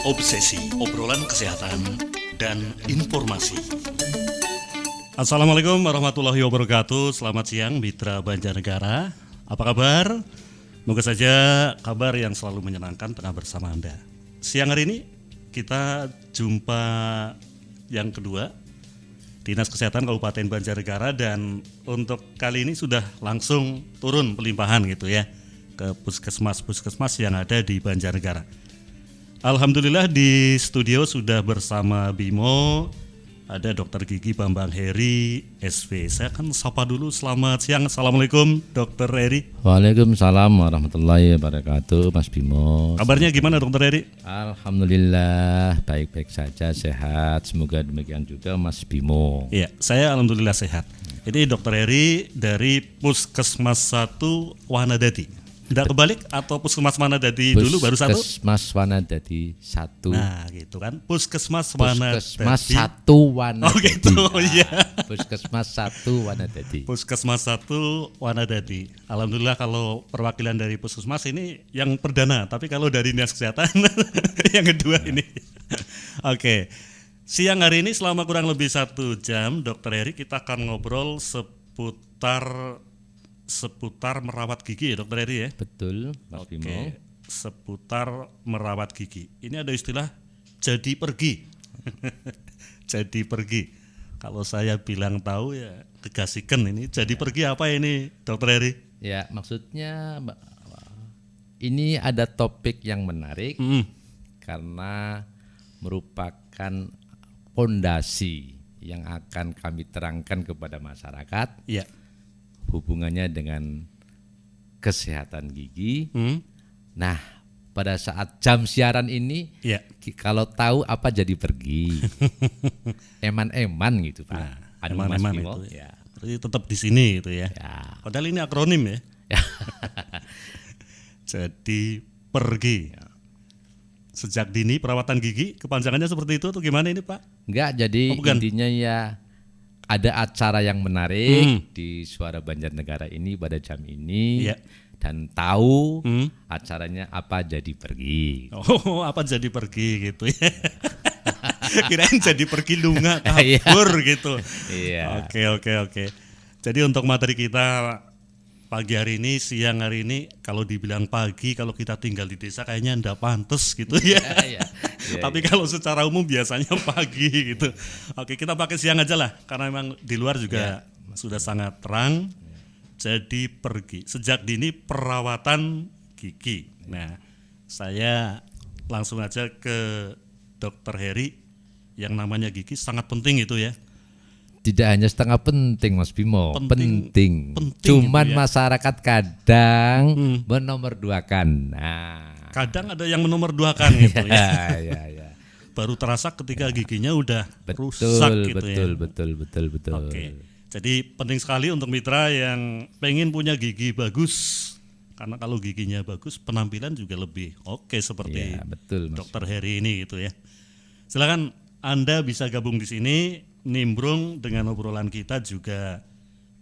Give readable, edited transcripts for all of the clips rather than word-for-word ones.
Obsesi, obrolan kesehatan dan informasi. Assalamualaikum warahmatullahi wabarakatuh. Selamat siang Mitra Banjarnegara. Apa kabar? Moga saja kabar yang selalu menyenangkan tengah bersama Anda. Siang hari ini kita jumpa yang kedua Dinas Kesehatan Kabupaten Banjarnegara, dan untuk kali ini sudah langsung turun pelimpahan gitu ya ke puskesmas yang ada di Banjarnegara. Alhamdulillah di studio sudah bersama Bimo, ada Dr. Gigi Bambang Heri, SV. Saya akan sapa dulu. Selamat siang. Assalamualaikum Dr. Heri. Waalaikumsalam warahmatullahi wabarakatuh, Mas Bimo. Kabarnya gimana Dr. Heri? Alhamdulillah baik-baik saja, sehat. Semoga demikian juga Mas Bimo. Iya, saya alhamdulillah sehat. Ini Dr. Heri dari Puskesmas 1 Wanadadi. Tidak kebalik atau Puskesmas Wanadadi dulu baru satu? Puskesmas Wanadadi 1. Nah gitu kan, Puskesmas Wanadadi. Puskesmas 1 Wanadadi. Oh gitu, iya. Puskesmas 1 Wanadadi. Puskesmas 1 Wanadadi. Alhamdulillah kalau perwakilan dari Puskesmas ini yang perdana, tapi kalau dari Dinas Kesehatan yang kedua ini. Oke. Siang hari ini selama kurang lebih 1 jam, Dr. Heri, kita akan ngobrol seputar merawat gigi ya Dr. Heri ya? Betul, Mas Bimo. Seputar merawat gigi. Ini ada istilah jadi pergi. Jadi pergi. Kalau saya bilang tahu ya kegasikan ini. Jadi pergi apa ini Dr. Heri? Ya, maksudnya ini ada topik yang menarik karena merupakan fondasi yang akan kami terangkan kepada masyarakat. Iya. Hubungannya dengan kesehatan gigi. Nah, pada saat jam siaran ini, ya. Kalau tahu apa jadi pergi. Eman-eman gitu Pak. Nah, eman-eman itu. Ya. Berarti tetap di sini gitu ya. Padahal ini akronim ya. Jadi pergi. Ya. Sejak dini perawatan gigi, kepanjangannya seperti itu atau gimana ini Pak? Enggak, jadi intinya ya ada acara yang menarik di Suara Banjarnegara ini pada jam ini, dan tahu acaranya apa jadi pergi. Oh, apa jadi pergi gitu ya? Kirain jadi pergi lunga kabur gitu. Iya. Oke. Jadi untuk materi kita pagi hari ini, siang hari ini, kalau dibilang pagi, kalau kita tinggal di desa kayaknya ndak pantes gitu ya. Tapi kalau secara umum biasanya pagi gitu. Oke, kita pakai siang aja lah, karena memang di luar juga sudah sangat terang. Jadi pergi. Sejak dini perawatan gigi. Nah, saya langsung aja ke Dr. Heri. Yang namanya gigi sangat penting itu ya. Tidak hanya setengah penting Mas Bimo, penting. Cuman ya. Masyarakat kadang menomorduakan. Nah, kadang ada yang menomorduakan gitu ya. Ya. Baru terasa ketika giginya udah rusak gitu ya. Betul. Oke. Jadi penting sekali untuk mitra yang pengen punya gigi bagus. Karena kalau giginya bagus, penampilan juga lebih oke seperti Dr. Heri ini gitu ya. Silakan Anda bisa gabung di sini. Nimbrung dengan obrolan kita juga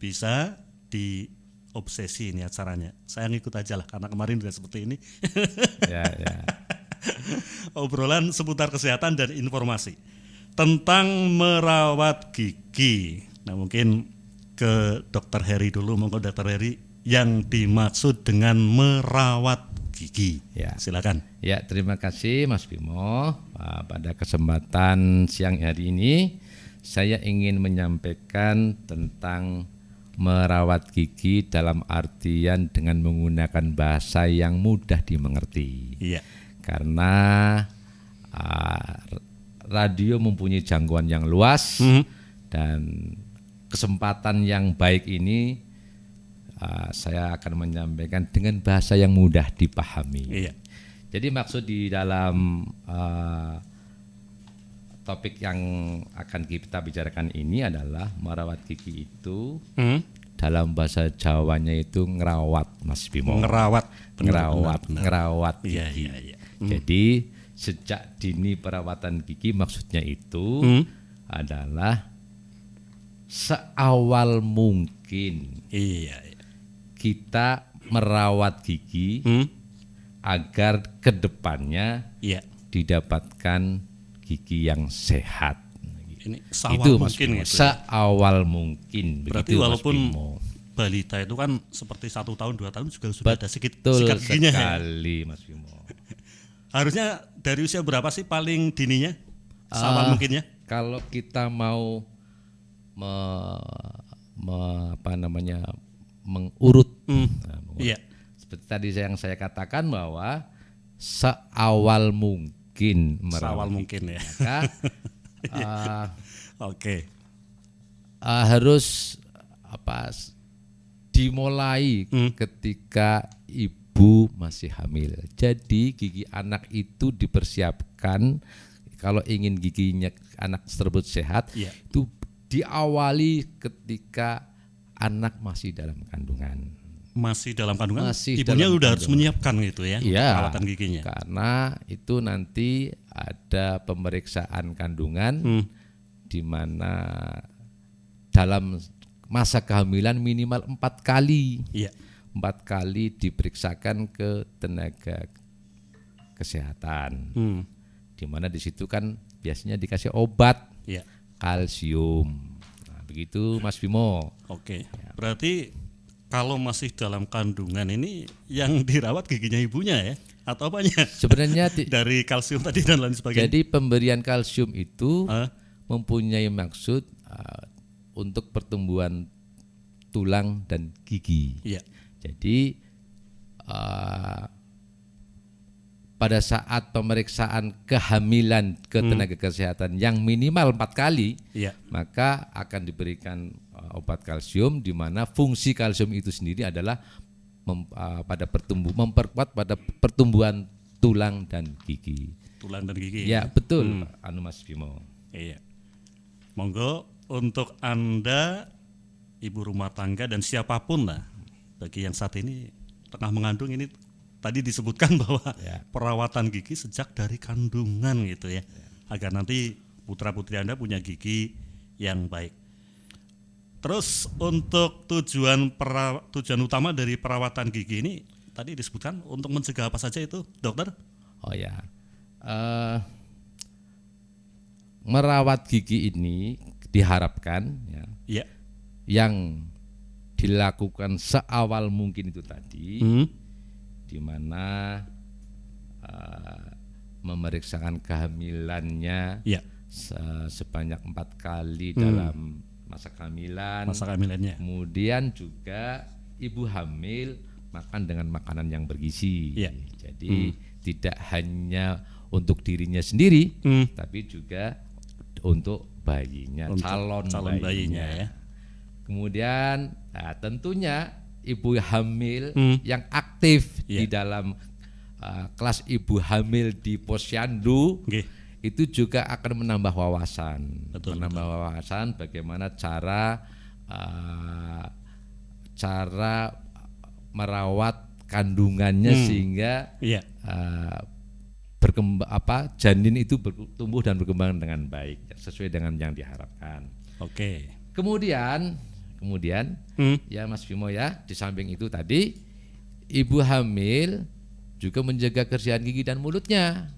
bisa di obsesi ini acaranya. Saya ngikut aja lah karena kemarin juga seperti ini. Ya. Obrolan seputar kesehatan dan informasi tentang merawat gigi. Nah mungkin ke Dr. Heri dulu, monggo Dr. Heri yang dimaksud dengan merawat gigi. Ya, silakan. Ya, terima kasih Mas Bimo. Pada kesempatan siang hari ini saya ingin menyampaikan tentang merawat gigi dalam artian dengan menggunakan bahasa yang mudah dimengerti. Iya. Karena radio mempunyai jangkauan yang luas dan kesempatan yang baik ini saya akan menyampaikan dengan bahasa yang mudah dipahami. Iya. Jadi maksud di dalam topik yang akan kita bicarakan ini adalah merawat gigi itu dalam bahasa Jawanya itu ngerawat Mas Bimo. Ngerawat gigi. Iya. Jadi sejak dini perawatan gigi maksudnya itu adalah seawal mungkin kita merawat gigi agar kedepannya didapatkan gigi yang sehat. Ini seawal Itu Mas mungkin Bimo, gitu ya. seawal mungkin. Berarti Begitu, Mas walaupun Bimo. balita itu kan seperti 1 tahun 2 tahun juga sudah ada Betul sikat giginya ya. sekali Mas Bimo. Harusnya dari usia berapa sih paling dininya? Seawal mungkinnya? Kalau kita mau mengurut, mengurut. Iya. Seperti tadi yang saya katakan bahwa seawal mungkin Seawal merawat mungkin ya. maka Oke. harus dimulai ketika ibu masih hamil. Jadi gigi anak itu dipersiapkan kalau ingin giginya anak tersebut sehat, Iya. itu diawali ketika anak masih dalam kandungan. Masih dalam kandungan, Masih ibunya dalam udah harus kandungan. menyiapkan gitu ya Iya, perawatan giginya. karena itu nanti ada pemeriksaan kandungan di mana dalam masa kehamilan minimal 4 kali. Iya. 4 kali diperiksakan ke tenaga kesehatan. Di mana di situ kan biasanya dikasih obat Iya. kalsium. Nah, begitu Mas Bimo. Oke. Berarti kalau masih dalam kandungan ini yang dirawat giginya ibunya ya atau apanya? Sebenarnya Dari kalsium tadi dan lain sebagainya. jadi pemberian kalsium itu Ah, mempunyai maksud untuk pertumbuhan tulang dan gigi. iya. Jadi pada saat pemeriksaan kehamilan ke tenaga kesehatan yang minimal 4 kali, Iya. maka akan diberikan obat kalsium, di mana fungsi kalsium itu sendiri adalah memperkuat pada pertumbuhan tulang dan gigi. Tulang dan gigi. Ya betul, anu Mas Bimo. Iya. Monggo untuk Anda ibu rumah tangga dan siapapun lah bagi yang saat ini tengah mengandung ini tadi disebutkan bahwa perawatan gigi sejak dari kandungan gitu ya. Agar nanti putra-putri Anda punya gigi yang baik. Terus untuk tujuan utama dari perawatan gigi ini tadi disebutkan untuk mencegah apa saja itu, dokter? Oh ya, merawat gigi ini diharapkan ya, Iya. yang dilakukan seawal mungkin itu tadi, di mana memeriksakan kehamilannya Iya. sebanyak 4 kali dalam masa kehamilan. Masa kehamilannya. Kemudian juga ibu hamil makan dengan makanan yang bergizi. Iya. Jadi tidak hanya untuk dirinya sendiri, tapi juga untuk bayinya, Untuk calon bayinya ya. Kemudian tentunya ibu hamil yang aktif di dalam kelas ibu hamil di posyandu itu juga akan menambah wawasan, wawasan bagaimana cara merawat kandungannya sehingga janin itu bertumbuh dan berkembang dengan baik sesuai dengan yang diharapkan. Oke. Kemudian ya Mas Bimo ya, di samping itu tadi ibu hamil juga menjaga kebersihan gigi dan mulutnya.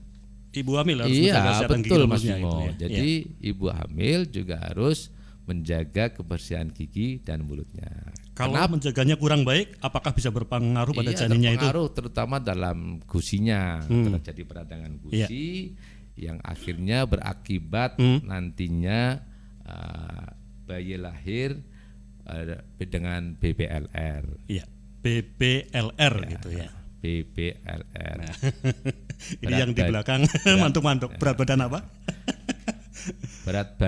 Ibu hamil harus menjaga kesehatan gigi betul dan Mas mulutnya Bimo. gitu ya. Jadi ibu hamil juga harus menjaga kebersihan gigi dan mulutnya. Kalau menjaganya kurang baik, apakah bisa berpengaruh pada janinnya itu? Berpengaruh terutama dalam gusinya, terjadi peradangan gusi yang akhirnya berakibat nantinya bayi lahir dengan BBLR. Iya, BBLR gitu ya. BBLR. Nah, ini yang di belakang mantuk-mantuk. Berat badan apa? Berat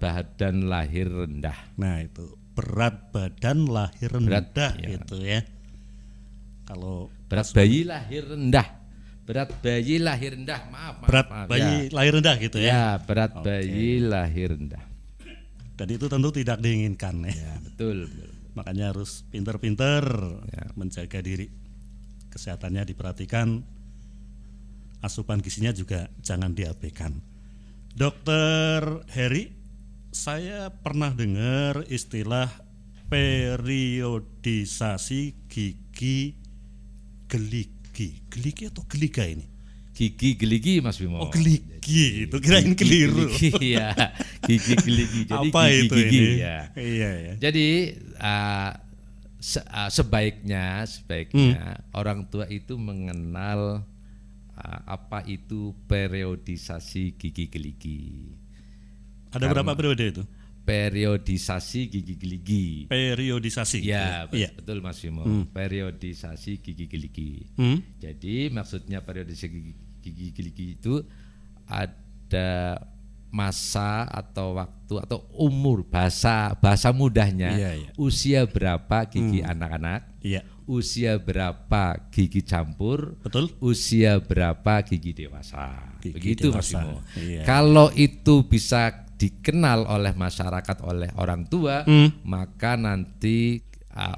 badan lahir rendah. Nah itu berat badan lahir rendah gitu ya. Kalau berat bayi lahir rendah. Berat bayi lahir rendah. Maaf. Berat bayi lahir rendah gitu ya. Ya, berat bayi lahir rendah. Dan itu tentu tidak diinginkan ya. Ya, betul. Makanya harus pinter-pinter menjaga diri. Kesehatannya diperhatikan, asupan gizinya juga jangan diabaikan. Dokter Heri, saya pernah dengar istilah periodisasi gigi geligi. Geligi atau geliga ini? gigi geligi Mas Bimo. Oh, geligi itu kirain keliru. Gigi, ya, gigi geligi. Jadi Apa gigi itu gigi ini? ya. Iya ya. Jadi sebaiknya orang tua itu mengenal apa itu periodisasi gigi geligi. Ada berapa periode itu? Periodisasi gigi geligi. Periodisasi. Ya, Iya. betul Mas Bimo. Periodisasi gigi geligi. Jadi maksudnya periodisasi gigi geligi itu ada masa atau waktu atau umur, bahasa mudahnya, Iya. usia berapa gigi anak-anak, Iya. usia berapa gigi campur, Betul. usia berapa gigi dewasa. Gigi Begitu Mas dewasa. Bimo. Iya. Kalau itu bisa dikenal oleh masyarakat, oleh orang tua, maka nanti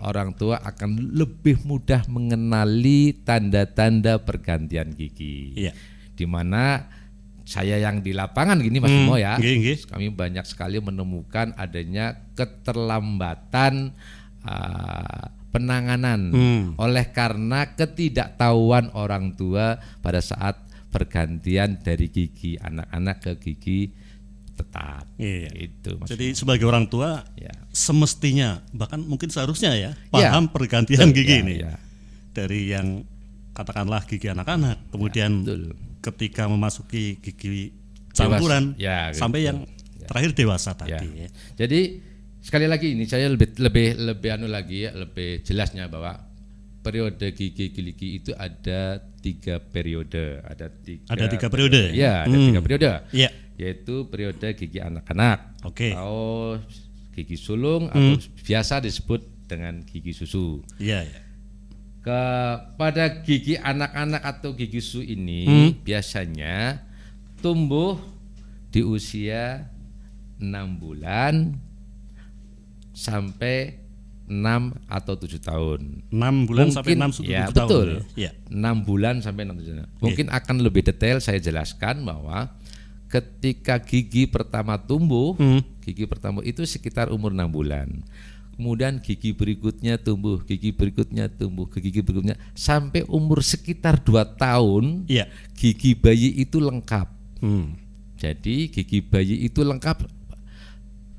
orang tua akan lebih mudah mengenali tanda-tanda pergantian gigi. Iya. Di mana saya yang di lapangan gini Mas Bimo ya, Nggih. kami banyak sekali menemukan adanya keterlambatan penanganan oleh karena ketidaktahuan orang tua pada saat pergantian dari gigi anak-anak ke gigi tetap. Iya. Itu Mas Jadi Bimo. sebagai orang tua Ya. semestinya bahkan mungkin seharusnya ya Ya. paham pergantian Betul, gigi ya, ini. ya. Dari yang katakanlah gigi anak-anak, kemudian betul. ketika memasuki gigi campuran Ya, gitu. sampai yang terakhir dewasa tadi. Ya. Jadi sekali lagi ini saya lebih jelasnya bahwa periode gigi geligi itu ada 3 periode, ada tiga periode. Ya, ada 3 periode. Iya. Yaitu periode gigi anak-anak, Oke. atau gigi sulung atau biasa disebut dengan gigi susu. Iya. Pada gigi anak-anak atau gigi susu ini biasanya tumbuh di usia 6 bulan sampai 6 atau 7 tahun. 6 bulan sampai 6 ya, tahun. betul. Ya. 6 bulan sampai 6 tahun. Mungkin akan lebih detail saya jelaskan bahwa ketika gigi pertama tumbuh, gigi pertama itu sekitar umur 6 bulan. Kemudian gigi berikutnya tumbuh, gigi berikutnya tumbuh, gigi berikutnya sampai umur sekitar 2 tahun. Iya. Gigi bayi itu lengkap. Hmm. Jadi gigi bayi itu lengkap,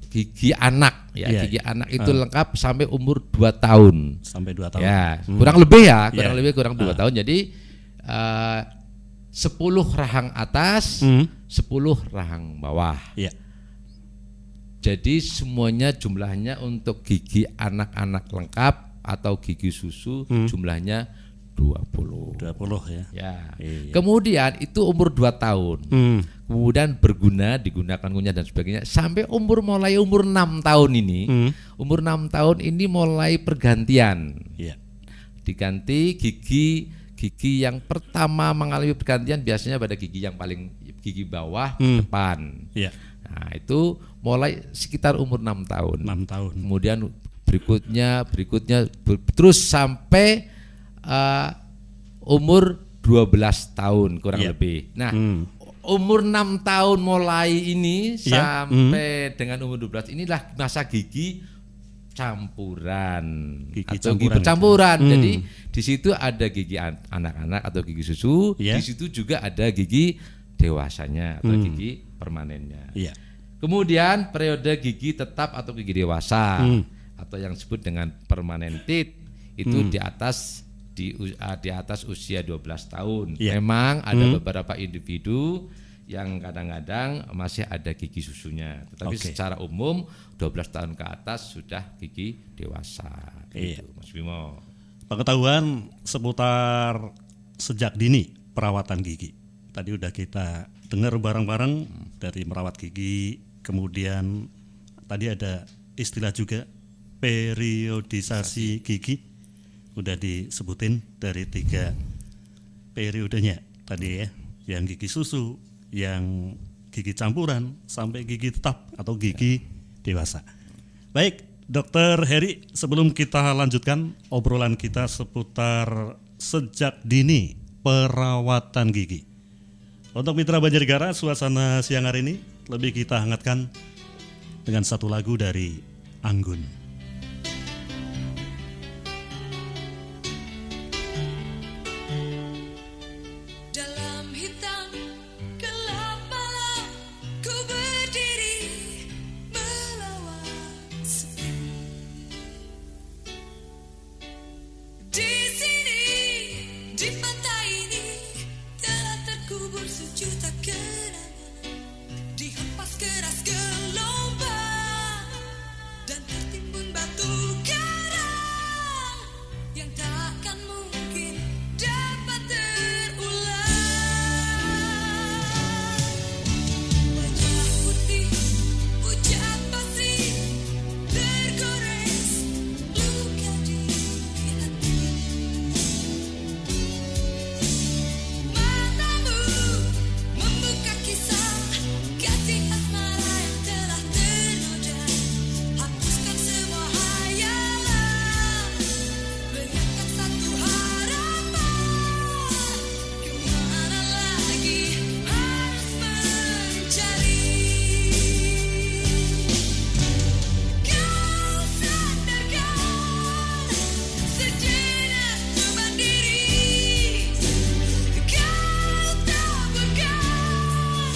gigi anak ya, Iya. gigi anak itu lengkap sampai umur 2 tahun. Sampai 2 tahun. Ya, kurang lebih ya, Iya. kurang 2 tahun. Jadi 10 rahang atas, 10 rahang bawah. Iya. Jadi semuanya jumlahnya untuk gigi anak-anak lengkap atau gigi susu jumlahnya 20. 20 ya. Ya. Iya. Kemudian itu umur 2 tahun. Kemudian digunakan kunyah dan sebagainya sampai mulai umur 6 tahun ini. Umur 6 tahun ini mulai pergantian. Iya. Diganti gigi yang pertama mengalami pergantian biasanya pada gigi yang paling gigi bawah depan. Iya. Nah, itu mulai sekitar umur 6 tahun. 6 tahun. Kemudian berikutnya terus sampai umur 12 tahun kurang Iya. lebih. Nah, umur 6 tahun mulai ini Iya. sampai dengan umur 12 inilah masa gigi campuran Gigi atau campuran gigi bercampuran. Jadi di situ ada gigi anak-anak atau gigi susu, Iya. di situ juga ada gigi dewasanya atau gigi permanennya. Iya. Kemudian periode gigi tetap atau gigi dewasa atau yang disebut dengan permanent teeth itu di atas usia 12 tahun. Iya. Memang ada beberapa individu yang kadang-kadang masih ada gigi susunya, tetapi Oke. secara umum 12 tahun ke atas sudah gigi dewasa. Iya. Gitu, Mas Bimo. Pengetahuan seputar sejak dini perawatan gigi. Tadi udah kita dengar bareng-bareng dari merawat gigi, kemudian tadi ada istilah juga periodisasi gigi. Udah disebutin dari 3 periodenya tadi ya, yang gigi susu, yang gigi campuran, sampai gigi tetap atau gigi dewasa. Baik, Dokter Heri, sebelum kita lanjutkan obrolan kita seputar sejak dini perawatan gigi. Untuk mitra Banjarnegara, suasana siang hari ini lebih kita hangatkan dengan satu lagu dari Anggun. Dalam hidup Sejuta kenangan dihempas keras gelombang dan tertimbun batu karang yang takkan mungkin dapat terulang. Wajah putih pucat pasti tergores luka di hati. Matamu membuka kisah kasih asmara yang telah ternoda. Hapuskan semua hayalan, berikan satu harapan. Kemana lagi harus mencari? Kau sadarkan sejenak beban diri. Kau taburkan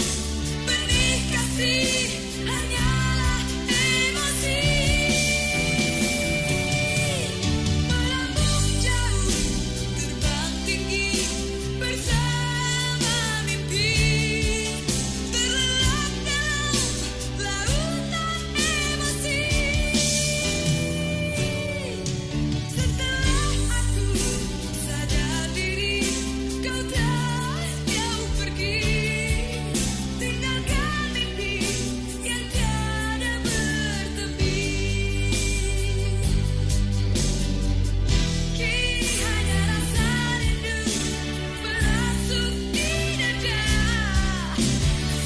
benih kasih hanyalah emosi. Melambung jauh, terbang tinggi bersama mimpi. Terlelap dalam lautan emosi. Setelah aku sadar diri, kau tak jauh pergi, tinggalkan mimpi yang tiada bertepi. Kini hanya rasa rindu merasuk di dada.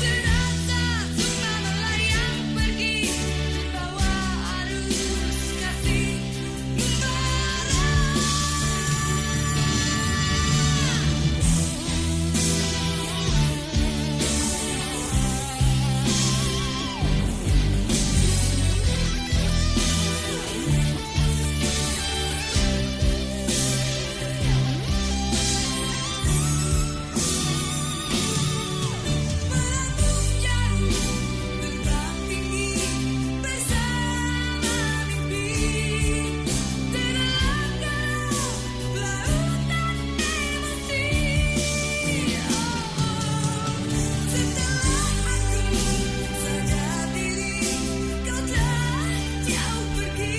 Serasa suka melayang pergi, bawa arus kasih membara. Melambung jauh, terbang tinggi bersama mimpi. Terlelap dalam lautan emosi. Setelah aku sadar diri, kau tak jauh pergi,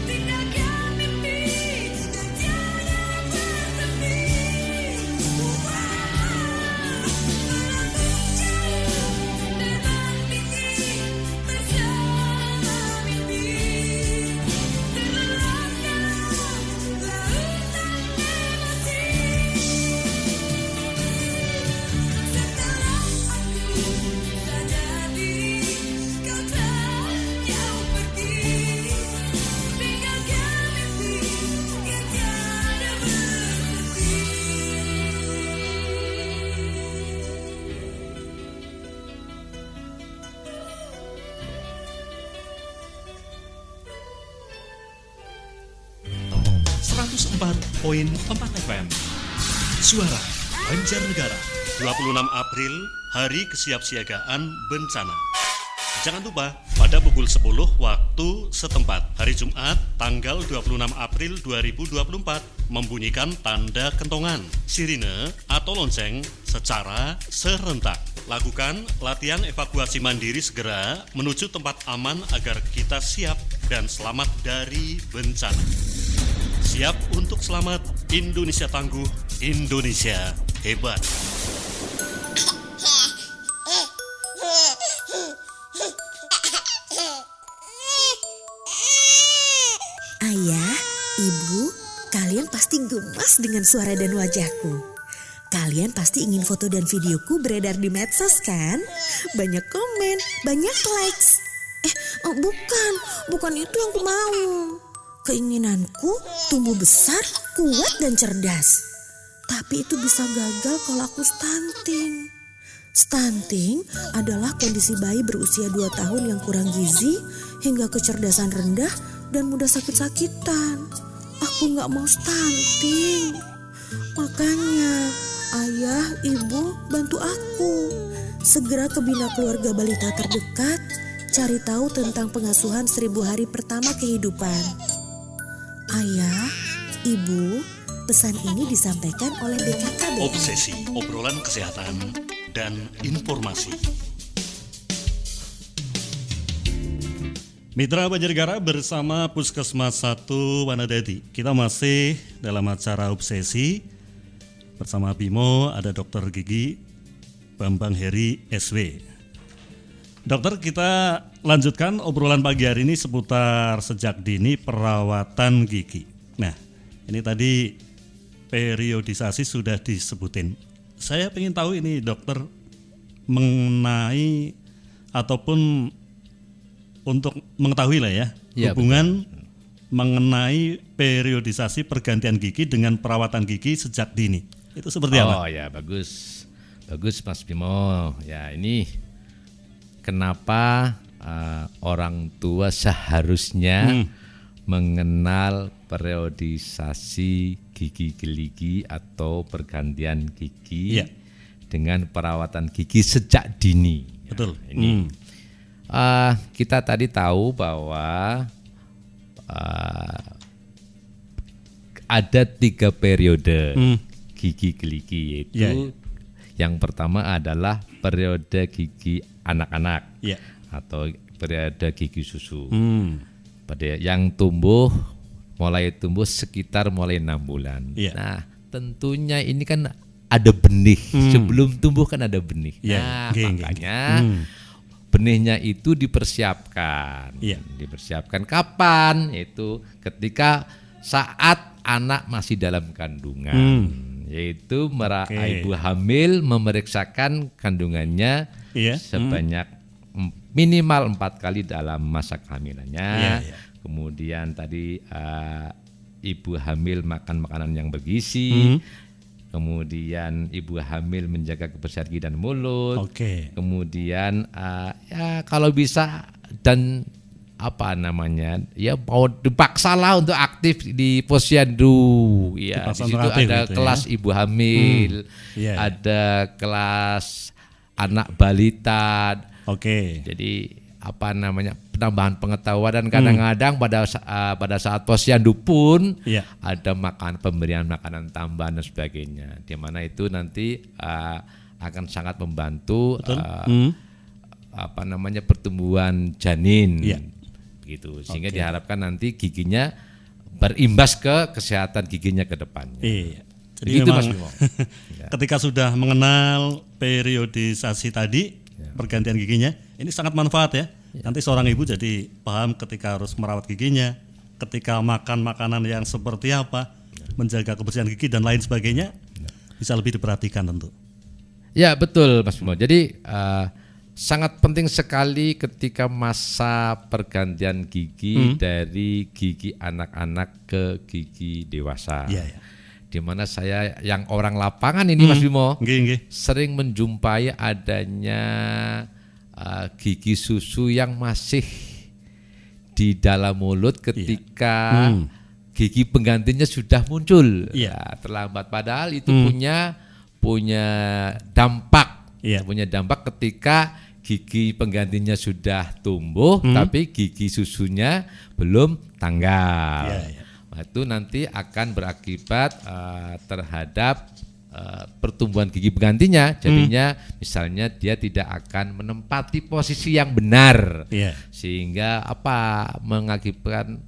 tinggalkan mimpi yang tiada bertepi. Melambung jauh, terbang tinggi bersama mimpi. Terlelap dalam lautan emosi. Setelah aku sadar diri, kau tak jauh pergi, tinggalkan mimpi yang tiada bertepi. .4 FM Suara Banjarnegara 26 April Hari Kesiapsiagaan Bencana. Jangan lupa pada pukul 10 waktu setempat hari Jumat tanggal 26 April 2024 membunyikan tanda kentongan, sirine atau lonceng secara serentak. Lakukan latihan evakuasi mandiri segera menuju tempat aman agar kita siap dan selamat dari bencana. Siap untuk selamat, Indonesia tangguh, Indonesia hebat. Ayah, ibu, kalian pasti gemas dengan suara dan wajahku. Kalian pasti ingin foto dan videoku beredar di medsos kan? Banyak komen, banyak likes. Bukan itu yang ku mau. Keinginanku tumbuh besar, kuat dan cerdas. Tapi itu bisa gagal kalau aku stunting. Stunting adalah kondisi bayi berusia 2 tahun yang kurang gizi hingga kecerdasan rendah dan mudah sakit-sakitan. Aku gak mau stunting. Makanya ayah, ibu bantu aku. Segera ke Bina Keluarga Balita terdekat, cari tahu tentang pengasuhan 1000 hari pertama kehidupan. Ayah, ibu, Pesan ini disampaikan oleh BKKBN. Obsesi, obrolan kesehatan dan informasi. Mitra Banjarnegara bersama Puskesmas 1 Wanadadi. Kita masih dalam acara Obsesi bersama Bimo, ada Dokter Gigi Bambang Heri SW. Dokter, kita lanjutkan obrolan pagi hari ini seputar sejak dini perawatan gigi. Nah, ini tadi periodisasi sudah disebutin. Saya ingin tahu ini dokter mengenai ataupun untuk mengetahui lah ya, Ya, hubungan mengenai periodisasi pergantian gigi dengan perawatan gigi sejak dini. Itu seperti apa? Oh ya, bagus. Bagus Mas Bimo. Ya, ini kenapa orang tua seharusnya mengenal periodisasi gigi geligi atau pergantian gigi Iya. dengan perawatan gigi sejak dini. Ya, Betul. ini kita tadi tahu bahwa ada 3 periode gigi geligi, yaitu Iya, iya. yang pertama adalah periode gigi anak-anak Iya. atau periode gigi susu. Hmm. Pada yang mulai tumbuh sekitar mulai 6 bulan. Iya. Nah, tentunya ini kan ada benih. Sebelum tumbuh kan ada benih. Iya, Nah, oke, oke. makanya benihnya itu dipersiapkan. Iya. Dipersiapkan kapan? Itu ketika saat anak masih dalam kandungan. Yaitu Oke. ibu hamil memeriksakan kandungannya Iya. sebanyak minimal 4 kali dalam masa kehamilannya. Iya, iya. Kemudian tadi ibu hamil makan makanan yang bergizi. Kemudian ibu hamil menjaga kebersihan gigi dan mulut. Oke. Kemudian ya kalau bisa dan apa namanya, ya mau dipaksalah untuk aktif di posyandu. Ya, Dipaksa di situ untuk aktif ada gitu ya. kelas ibu hamil, Iya, iya. ada kelas anak balita. Oke. Jadi apa namanya, penambahan pengetahuan, dan kadang-kadang pada saat posyandu pun Iya. ada pemberian makanan tambahan dan sebagainya, di mana itu nanti akan sangat membantu apa namanya, pertumbuhan janin. Iya. Gitu, sehingga diharapkan nanti giginya berimbas ke kesehatan giginya ke depannya. Iya. Jadi Begitu, memang Mas Bimo. ketika sudah mengenal periodisasi tadi pergantian giginya, ini sangat manfaat ya. Nanti seorang ibu jadi paham ketika harus merawat giginya, ketika makan makanan yang seperti apa, menjaga kebersihan gigi dan lain sebagainya, bisa lebih diperhatikan tentu. Ya betul Mas Bimo. Jadi sangat penting sekali ketika masa pergantian gigi dari gigi anak-anak ke gigi dewasa. Iya, iya. Di mana saya yang orang lapangan ini Mas Bimo Nggih, nggih. sering menjumpai adanya gigi susu yang masih di dalam mulut ketika gigi penggantinya sudah muncul. Iya. Ya, terlambat, padahal itu punya dampak. Iya. Punya dampak ketika gigi penggantinya sudah tumbuh tapi gigi susunya belum tanggal. Iya, iya. Nah, itu nanti akan berakibat terhadap pertumbuhan gigi penggantinya. Jadinya misalnya dia tidak akan menempati posisi yang benar. Iya. Sehingga mengakibatkan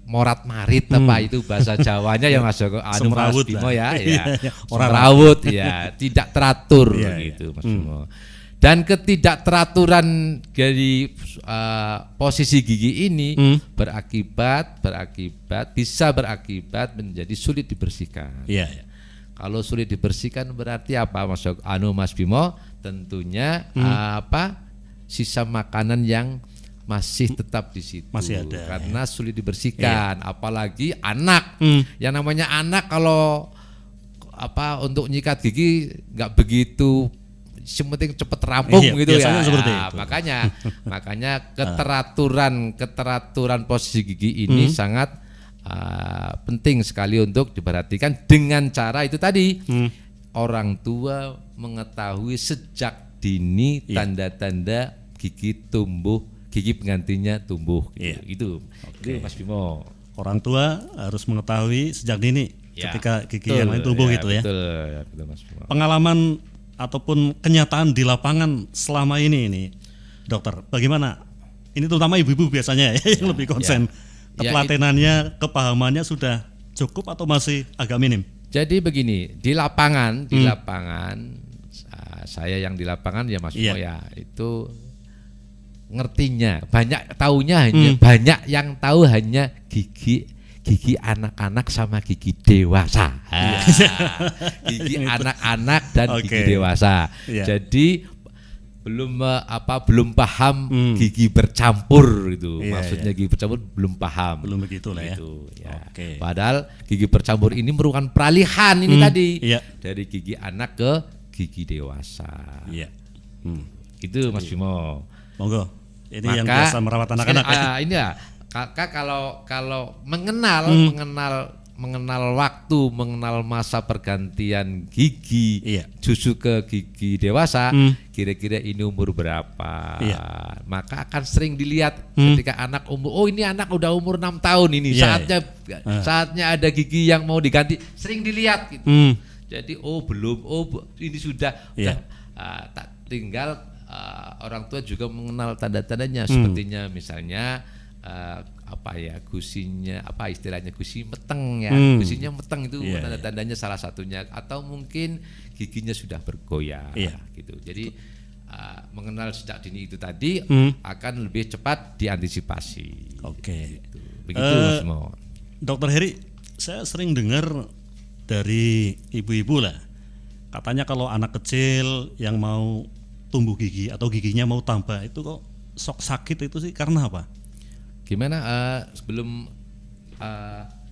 morat marit apa itu bahasa Jawanya ya Mas Joko, Mas Semrawut Bimo lah. ya, Iya, iya. Orang semrawut ya, tidak teratur Iya, iya. gitu Mas Bimo. Dan ketidakteraturan dari posisi gigi ini bisa berakibat menjadi sulit dibersihkan. Iya, iya. Kalau sulit dibersihkan berarti apa Mas Bimo? Tentunya sisa makanan yang masih tetap di situ, Masih ada, karena sulit dibersihkan. Apalagi anak, yang namanya anak kalau untuk nyikat gigi nggak begitu, sementing cepet rampung Iya, gitu ya. biasanya seperti itu. Makanya keteraturan posisi gigi ini sangat penting sekali untuk diperhatikan dengan cara itu tadi. Orang tua mengetahui sejak dini tanda-tanda gigi penggantinya tumbuh gitu. Iya. Itu Mas Bimo. orang tua harus mengetahui sejak dini Ya, ketika gigi betul, yang lain tumbuh gitu ya. Betul, betul Mas Bimo. Pengalaman ataupun kenyataan di lapangan selama ini dokter, bagaimana? Ini terutama ibu-ibu biasanya ya, yang lebih konsen. Ya, Ketelatenannya, kepahamannya sudah cukup atau masih agak minim? Jadi begini, di lapangan, saya yang di lapangan ya Mas Bimo ya, itu ngertinya banyak, taunya hanya banyak yang tahu hanya gigi anak-anak sama gigi dewasa. Gigi anak-anak dan gigi dewasa. Jadi belum paham gigi bercampur itu. Maksudnya gigi bercampur belum paham. Belum begitu lah ya. Ya. Padahal gigi bercampur ini merupakan peralihan ini tadi dari gigi anak ke gigi dewasa. Iya. Itu Mas Bimo. Monggo. Ini yang biasa merawat anak-anak ya. Ini ya. Kakak kalau mengenal waktu, mengenal masa pergantian gigi, susu ke gigi dewasa, kira-kira ini umur berapa? Maka akan sering dilihat ketika anak ini anak udah umur 6 tahun ini, saatnya ada gigi yang mau diganti, sering dilihat gitu. Jadi belum, ini sudah. Tak tinggal orang tua juga mengenal tanda-tandanya, sepertinya misalnya gusinya, istilahnya gusi meteng ya, gusinya meteng itu tanda-tandanya salah satunya, atau mungkin giginya sudah bergoyang gitu. Jadi mengenal sejak dini itu tadi akan lebih cepat diantisipasi. Gitu. Begitu Mas Mo. Dokter Heri, saya sering dengar dari ibu-ibu lah, katanya kalau anak kecil yang mau tumbuh gigi atau giginya mau tambah itu kok sok sakit, itu sih karena apa? Gimana sebelum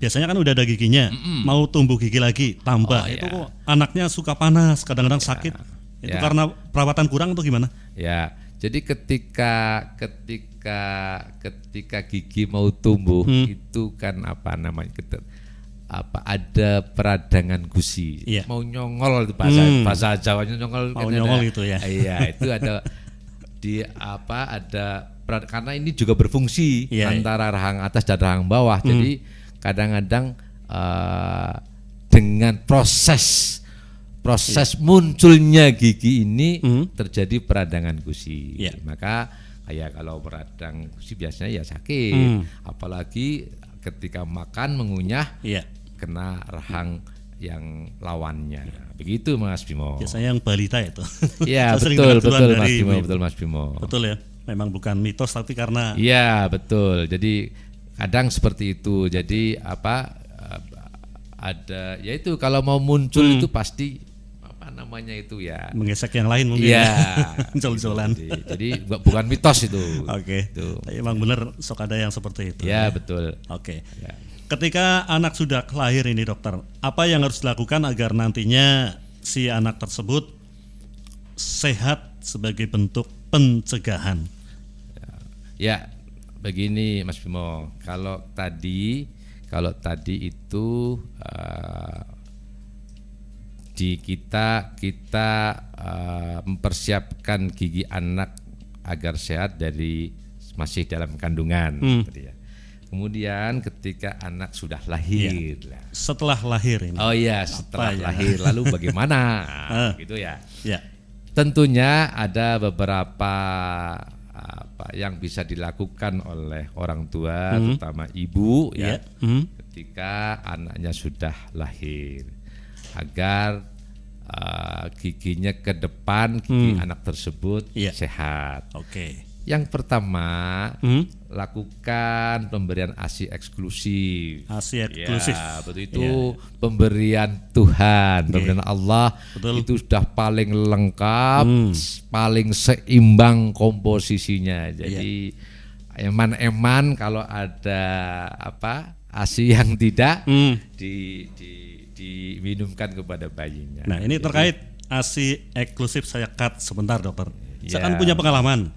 biasanya kan udah ada giginya, mau tumbuh gigi lagi tambah, itu kok anaknya suka panas, kadang-kadang sakit. Itu karena perawatan kurang atau gimana? Ya, jadi ketika gigi mau tumbuh itu kan ada peradangan gusi, mau nyongol itu bahasa Jawanya nyongol, mau nyongol gitu ya. Iya, itu ada karena ini juga berfungsi antara rahang atas dan rahang bawah. Jadi kadang-kadang dengan proses munculnya gigi ini terjadi peradangan gusi. Maka kalau peradang gusi biasanya sakit, apalagi ketika makan mengunyah kena rahang yang lawannya. Begitu Mas Bimo. Biasanya yang balita itu. Iya, betul Mas Bimo. Betul ya. Memang bukan mitos tapi karena iya betul. Jadi kadang seperti itu. Jadi ada yaitu kalau mau muncul itu pasti itu ya menggesek yang lain mungkin. Iya. Jol-jolan. Jadi bukan mitos itu. Tapi emang benar sok ada yang seperti itu. Ya betul. Ya. Ketika anak sudah lahir ini dokter, apa yang harus dilakukan agar nantinya si anak tersebut sehat sebagai bentuk pencegahan? Ya, begini Mas Bimo, kalau tadi itu kita mempersiapkan gigi anak agar sehat dari masih dalam kandungan. Kemudian ketika anak sudah lahir, setelah lahir ini. Setelah lahir, lalu bagaimana? Gitu ya. Tentunya ada beberapa yang bisa dilakukan oleh orang tua, terutama ibu ketika anaknya sudah lahir, agar giginya ke depan, gigi anak tersebut sehat. Yang pertama, lakukan pemberian ASI eksklusif. ASI eksklusif. Ya, betul itu pemberian Tuhan, pemberian Allah. Itu sudah paling lengkap, paling seimbang komposisinya. Jadi eman-eman kalau ada ASI yang tidak diminumkan kepada bayinya. Nah, ini terkait ASI eksklusif, saya cut sebentar dokter. Saya kan punya pengalaman.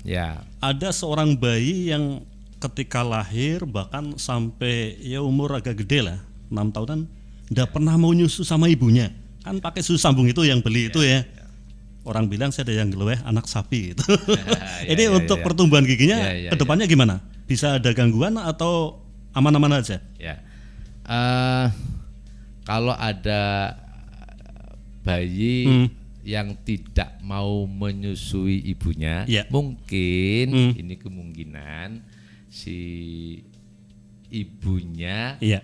Ada seorang bayi yang ketika lahir bahkan sampai umur agak gede lah, 6 tahunan, nggak pernah mau nyusu sama ibunya. Kan pakai susu sambung itu yang beli itu ya. Orang bilang saya ada yang geleweh anak sapi itu. Ini untuk pertumbuhan giginya kedepannya gimana? Bisa ada gangguan atau aman-aman aja. Ya, kalau ada bayi yang tidak mau menyusui ibunya, Ya. mungkin ini kemungkinan si ibunya Iya.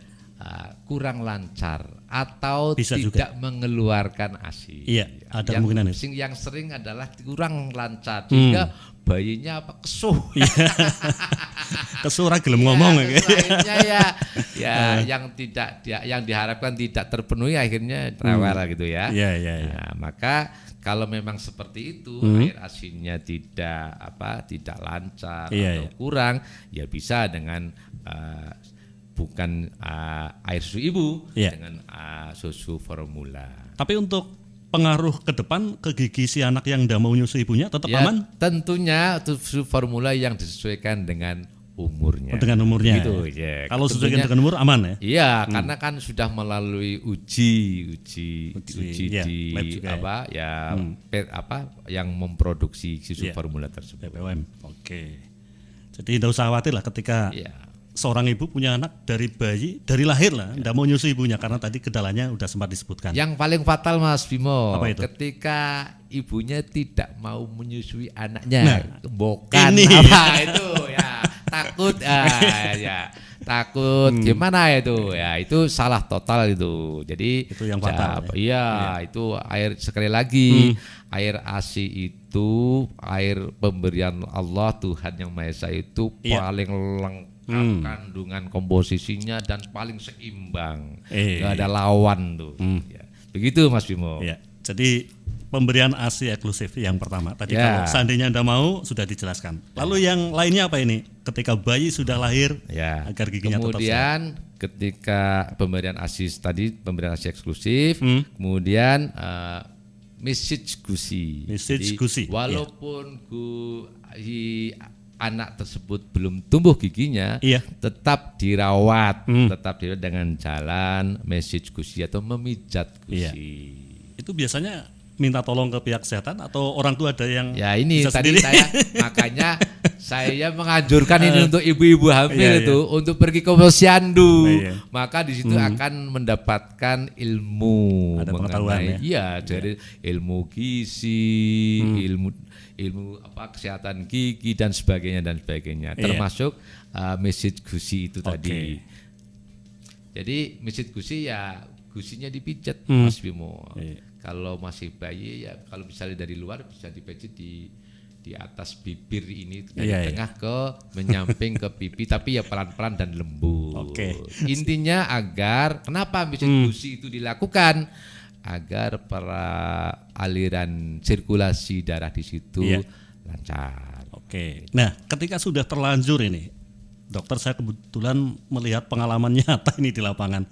kurang lancar atau Bisa tidak mengeluarkan ASI. Iya, ada yang, kemungkinan itu. yang sering adalah kurang lancar sehingga bayinya kesuh. Kesuh ora gelem ngomong ya. Akhirnya yang yang diharapkan tidak terpenuhi akhirnya rewel gitu ya. Iya, iya, iya. Nah, maka kalau memang seperti itu air asinnya tidak lancar Iya, atau iya. kurang, ya bisa dengan bukan air susu ibu, Iya. dengan susu formula. Tapi untuk pengaruh ke depan ke gigi si anak yang tidak mau nyusu ibunya tetap Ya, aman? tentunya susu formula yang disesuaikan dengan umurnya. Oh, dengan umurnya. Gitu, ya. Kalau sudah Tentunya- dengan umur aman ya? Iya, karena kan sudah melalui uji iya, di lab juga ya. yang memproduksi susu Iya. formula tersebut. BPOM. Oke. Jadi tidak usah khawatir lah ketika Iya. seorang ibu punya anak dari bayi, dari lahir lah, tidak mau nyusu ibunya karena tadi kendalanya udah sempat disebutkan. Yang paling fatal Mas Bimo, Apa itu? ketika ibunya tidak mau menyusui anaknya, Nah, bukan ini. apa itu ya, takut takut gimana itu ya, itu salah total itu. Jadi Itu yang fatal, iya, itu air sekali lagi air ASI itu air pemberian Allah Tuhan yang Maha Esa itu Iya. paling lengkap kandungan komposisinya dan paling seimbang, Iya. gak ada lawan tuh. Ya. Begitu Mas Bimo. Ya. Jadi pemberian ASI eksklusif yang pertama. Tadi Ya. kalau seandainya Anda mau sudah dijelaskan. Lalu yang lainnya apa ini? Ketika bayi sudah lahir Ya. agar giginya tetap sehat. Kemudian ketika pemberian ASI tadi, pemberian ASI eksklusif, kemudian message gusi. Message Jadi, gusi, walaupun anak tersebut belum tumbuh giginya, Iya. tetap dirawat dengan jalan message gusi atau memijat Iya. gusi. Itu biasanya minta tolong ke pihak kesehatan atau orang tua ada yang Ya ini bisa tadi sendiri? makanya saya menganjurkan ini untuk ibu-ibu hamil Iya, iya. itu untuk pergi ke posyandu. Iya. Maka di situ akan mendapatkan ilmu Ada pengetahuan mengenai dari ilmu gizi, ilmu kesehatan gigi dan sebagainya Iya. termasuk message gusi itu tadi. Oke. Jadi message gusi ya gusinya dipijat Mas Bimo. Iya. Kalau masih bayi ya kalau misalnya dari luar bisa dipijat di atas bibir ini dari Iya, tengah ke menyamping ke pipi tapi ya pelan-pelan dan lembut. Oke. Intinya agar kenapa message gusi itu dilakukan agar para aliran sirkulasi darah di situ Iya. lancar. Oke. Nah, ketika sudah terlanjur ini, dokter saya kebetulan melihat pengalaman nyata ini di lapangan.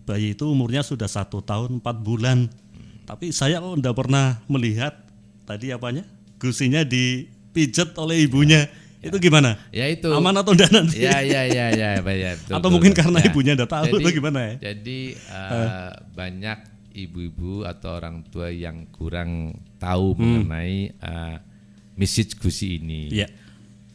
Bayi itu umurnya sudah 1 tahun 4 bulan. Tapi saya kok enggak pernah melihat tadi apanya? Gusinya dipijat oleh ibunya. Itu gimana? Ya itu. Aman atau enggak nanti? Ya, betul, Atau betul, mungkin betul. karena Ya. ibunya enggak tahu atau gimana ya? Jadi banyak ibu-ibu atau orang tua yang kurang tahu mengenai message gusi ini. Iya.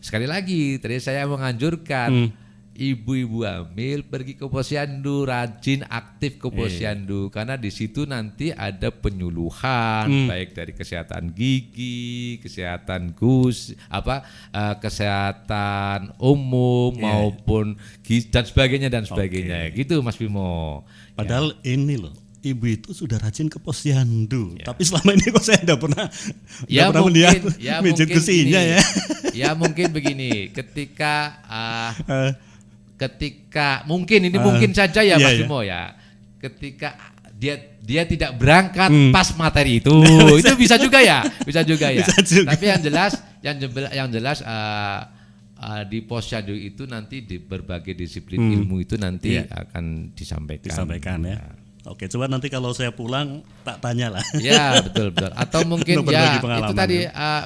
Sekali lagi, tadi saya menganjurkan ibu-ibu hamil pergi ke posyandu, rajin aktif ke posyandu karena di situ nanti ada penyuluhan baik dari kesehatan gigi, kesehatan kesehatan umum maupun gizi dan sebagainya gitu Mas Bimo. Padahal ini loh, ibu itu sudah rajin ke posyandu. Tapi selama ini kok saya enggak pernah melihat mijit gusinya gini, ya. Ya mungkin begini, ketika mungkin ini mungkin saja ya iya, Mas iya. Bimo ya. Ketika dia tidak berangkat pas materi itu bisa juga ya. Bisa juga. Tapi yang jelas di posyandu itu nanti di berbagai disiplin ilmu itu nanti Iya. akan disampaikan. Disampaikan ya. Oke, coba nanti kalau saya pulang tak tanya lah. Ya betul. Atau mungkin Untuk berbagi ya pengalaman, itu tadi ya.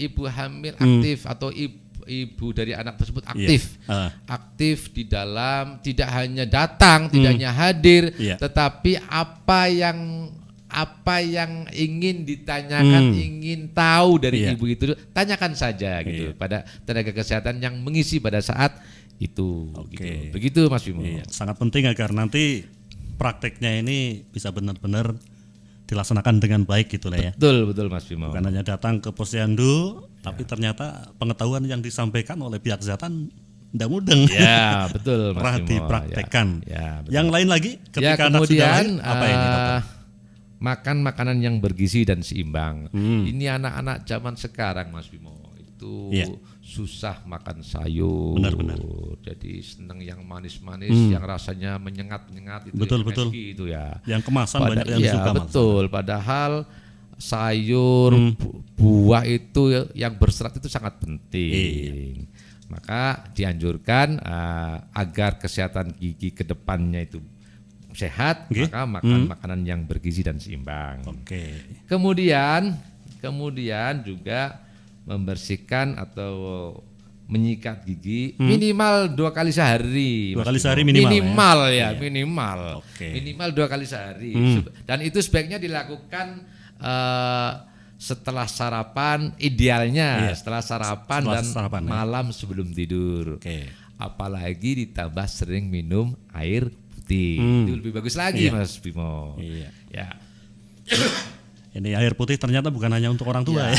ibu hamil aktif atau ibu dari anak tersebut aktif, aktif di dalam tidak hanya datang, tidak hanya hadir, Iya. tetapi apa yang ingin ditanyakan, ingin tahu dari Iya. ibu itu tanyakan saja gitu Iya. pada tenaga kesehatan yang mengisi pada saat itu. Oke. Gitu. Begitu Mas Bimo. Iya, sangat penting agar nanti prakteknya ini bisa benar-benar dilaksanakan dengan baik gitu lah ya. Betul Mas Bimo. Bukan hanya datang ke posyandu, tapi ternyata pengetahuan yang disampaikan oleh pihak kesehatan tidak mudeng. Ya, betul Mas Pernah Bimo. dipraktekkan. Ya, betul. Yang lain lagi Ya, ketika anak sudah lahir, kemudian apa ini dokter? makan makanan yang bergizi dan seimbang. Hmm. Ini anak-anak zaman sekarang Mas Bimo itu Iya. susah makan sayur. Benar. Jadi seneng yang manis-manis, yang rasanya menyengat-menyengat itu. Betul, yang betul. meski itu ya. Yang kemasan banyak yang Iya, suka malah. betul. Padahal sayur, buah itu yang berserat itu sangat penting. Maka dianjurkan agar kesehatan gigi ke depannya itu sehat, Oke. maka makan makanan yang bergizi dan seimbang. Oke. Kemudian juga membersihkan atau menyikat gigi minimal 2 kali sehari. 2 Mas kali Bimo. sehari minimal ya? Minimal minimal. Oke. Minimal 2 kali sehari. Dan itu sebaiknya dilakukan setelah sarapan, idealnya Iya. setelah sarapan Setelah dan sarapan, ya. malam sebelum tidur. Oke. Apalagi ditambah sering minum air putih. Itu lebih bagus lagi Iya. Mas Bimo. Iya. Ya. Ini air putih ternyata bukan hanya untuk orang tua ya.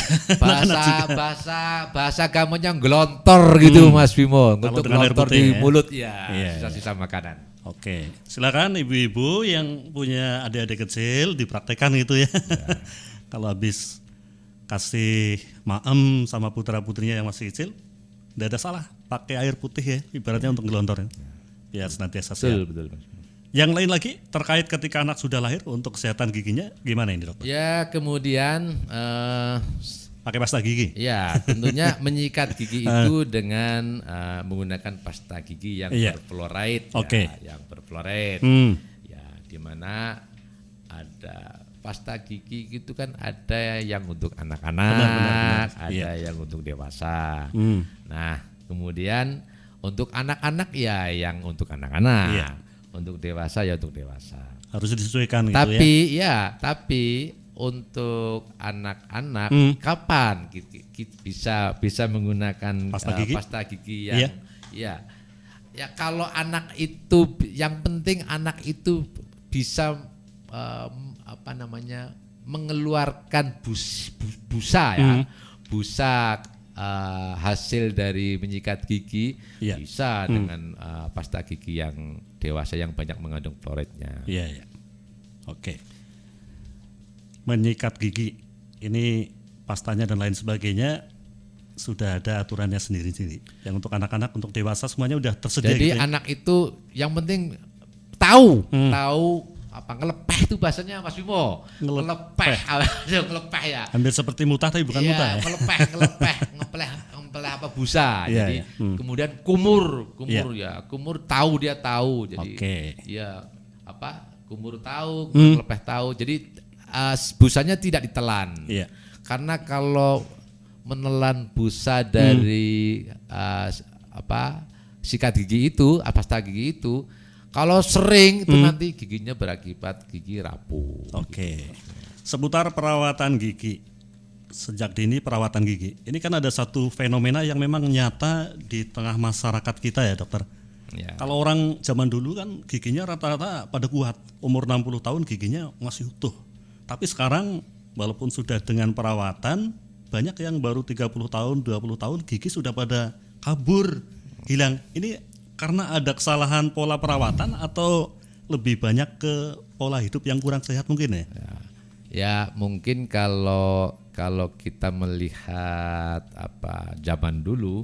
bahasa gampangnya ngelontor gitu Mas Bimo, Kalau untuk dengan air ngelontor putih di ya. mulut ya, Iya, sisa-sisa makanan. Oke, silakan ibu-ibu yang punya adik-adik kecil dipraktekkan gitu ya. Kalau habis kasih maem sama putra-putrinya yang masih kecil, tidak ada salah pakai air putih ya, ibaratnya untuk gelontor ya. Biar senantiasa sehat. Betul Mas Bimo. Yang lain lagi terkait ketika anak sudah lahir untuk kesehatan giginya gimana ini dokter? Ya, kemudian Pakai pasta gigi? ya tentunya menyikat gigi itu dengan menggunakan pasta gigi yang Iya. berfluoride, Oke. ya, yang berfluoride. Hmm. Ya, di mana ada pasta gigi itu kan ada yang untuk anak-anak, Benar. ada yang untuk dewasa. Hmm. Nah, kemudian untuk anak-anak ya yang untuk anak-anak, Iya. untuk dewasa ya untuk dewasa. Harus disesuaikan gitu Tapi ya. tapi untuk anak-anak kapan bisa menggunakan Pasta gigi? gigi yang ya kalau anak itu yang penting anak itu bisa mengeluarkan busa ya, busa hasil dari menyikat gigi Iya. bisa dengan pasta gigi yang dewasa yang banyak mengandung fluoride-nya. Iya. Oke. Menyikat gigi ini pastanya dan lain sebagainya sudah ada aturannya sendiri-sendiri. Yang untuk anak-anak, untuk dewasa semuanya udah tersedia Jadi gitu ya? anak itu yang penting tahu apa ngelepeh itu bahasanya Mas Bimo. Ngelepeh. Ngelepeh ya. Hampir seperti mutah tapi bukan Iya, mutah ya. ngelepeh apa busa. Iya, Jadi iya. kemudian kumur Iya. ya. Kumur tahu dia tahu. Jadi Oke. ya kumur tahu, ngelepeh tahu. Jadi busanya tidak ditelan. Iya. Karena kalau menelan busa dari sikat gigi itu, pasta gigi itu, kalau sering itu nanti giginya berakibat gigi rapuh. Oke. Seputar perawatan gigi. Sejak dini perawatan gigi. Ini kan ada satu fenomena yang memang nyata di tengah masyarakat kita ya, dokter. Ya. Kalau orang zaman dulu kan giginya rata-rata pada kuat. Umur 60 tahun giginya masih utuh. Tapi sekarang walaupun sudah dengan perawatan, banyak yang baru 30 tahun, 20 tahun gigi sudah pada kabur, hilang. Ini karena ada kesalahan pola perawatan atau lebih banyak ke pola hidup yang kurang sehat mungkin ya? Ya mungkin kalau kita melihat zaman dulu,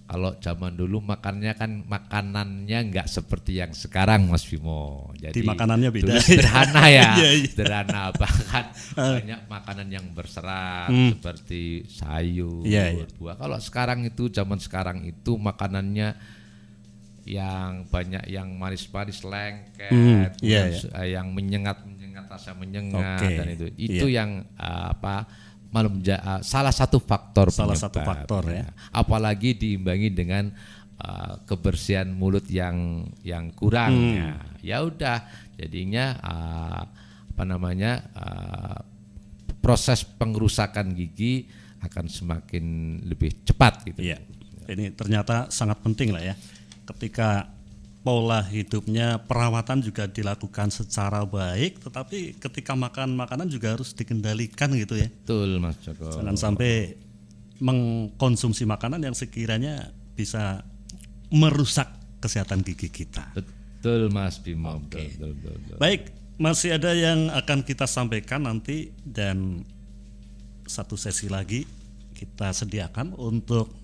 kalau zaman dulu makanannya nggak seperti yang sekarang Mas Bimo. Jadi Di makanannya beda. dulu sederhana ya, Iya, iya. sederhana bahkan banyak makanan yang berserat seperti sayur, Iya, iya. buah. Kalau zaman sekarang itu makanannya yang banyak yang manis-manis lengket, iya, yang menyengat rasa menyengat Oke, dan itu iya. yang salah satu faktor Salah penyebab, satu faktor ya. apalagi diimbangi dengan kebersihan mulut yang kurang ya udah jadinya proses pengrusakan gigi akan semakin lebih cepat gitu. Iya. Ini ternyata sangat penting lah ya. ketika pola hidupnya, perawatan juga dilakukan secara baik, tetapi ketika makan makanan juga harus dikendalikan gitu ya. Betul Mas Joko. Jangan sampai mengkonsumsi makanan yang sekiranya bisa merusak kesehatan gigi kita. Betul Mas Bimo. Oke. Betul. Baik, masih ada yang akan kita sampaikan nanti dan satu sesi lagi kita sediakan untuk